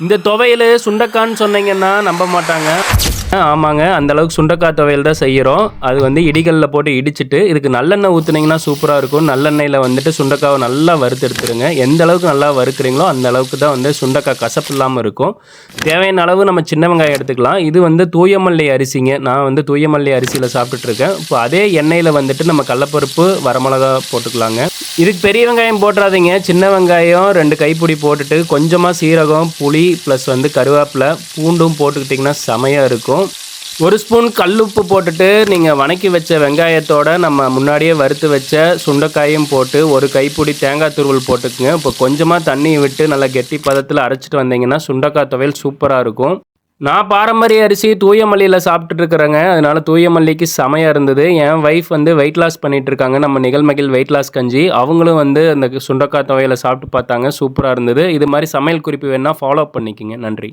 இந்த துவையல் சுண்டக்கான்னு சொன்னீங்கன்னா நம்ப மாட்டாங்க. ஆமாங்க. அந்த அளவுக்கு சுண்டக்காய் துவையல் தான் செய்கிறோம். அது வந்து இடிகல்ல போட்டு இடிச்சுட்டு, இதுக்கு நல்லெண்ணெய் ஊத்துனீங்கன்னா சூப்பரா இருக்கும். நல்லெண்ணெயில வந்துட்டு சுண்டக்காவ நல்லா வறுத்து எடுத்துருங்க. எந்த அளவுக்கு நல்லா வறுக்கிறீங்களோ, அந்த அளவுக்கு தான் வந்து சுண்டக்காய் கசப்பு இல்லாம இருக்கும். தேவையான அளவு நம்ம சின்ன வெங்காயம் எடுத்துக்கலாம். இது வந்து தூயமல்லி அரிசிங்க. நான் வந்து தூயமல்லி அரிசியில சாப்பிட்டுட்டுருக்கேன். இப்போ அதே எண்ணெயில வந்துட்டு நம்ம கடலப்பருப்பு, வரமிளகா போட்டுக்கலாங்க. இதுக்கு பெரிய வெங்காயம் போட்டுறாதீங்க. சின்ன வெங்காயம் 2 கைப்பிடி போட்டுட்டு, கொஞ்சமா சீரகம், புளி ப்ளஸ் வந்து கருவேப்பிலை, பூண்டும் போட்டுக்கிட்டிங்கன்னா செமையா இருக்கும். 1 ஸ்பூன் கல்லுப்பு போட்டுட்டு, நீங்கள் வணக்கி வச்ச வெங்காயத்தோட நம்ம முன்னாடியே வறுத்து வச்ச சுண்டைக்காயும் போட்டு, 1 கைப்பிடி தேங்காய் துருவல் போட்டுக்குங்க. இப்போ கொஞ்சமாக தண்ணி விட்டு நல்லா கெட்டி பதத்தில் அரைச்சிட்டு வந்தீங்கன்னா, சுண்டைக்காய் துவையல் சூப்பராக இருக்கும். நான் பாரம்பரிய அரிசி தூய மல்லியில் சாப்பிட்டுட்டு இருக்கிறேங்க. அதனால தூய மல்லிக்கு செமையாக இருந்தது. என் ஒய்ஃப் வந்து வெயிட் லாஸ் பண்ணிட்டு இருக்காங்க. நம்ம நிகழ்மகிழ் வெயிட் லாஸ் கஞ்சி. அவங்களும் வந்து அந்த சுண்டக்காய் துவையலை சாப்பிட்டு பார்த்தாங்க. சூப்பராக இருந்தது. இது மாதிரி சமையல் குறிப்பு வேணால் ஃபாலோ பண்ணிக்கோங்க. நன்றி.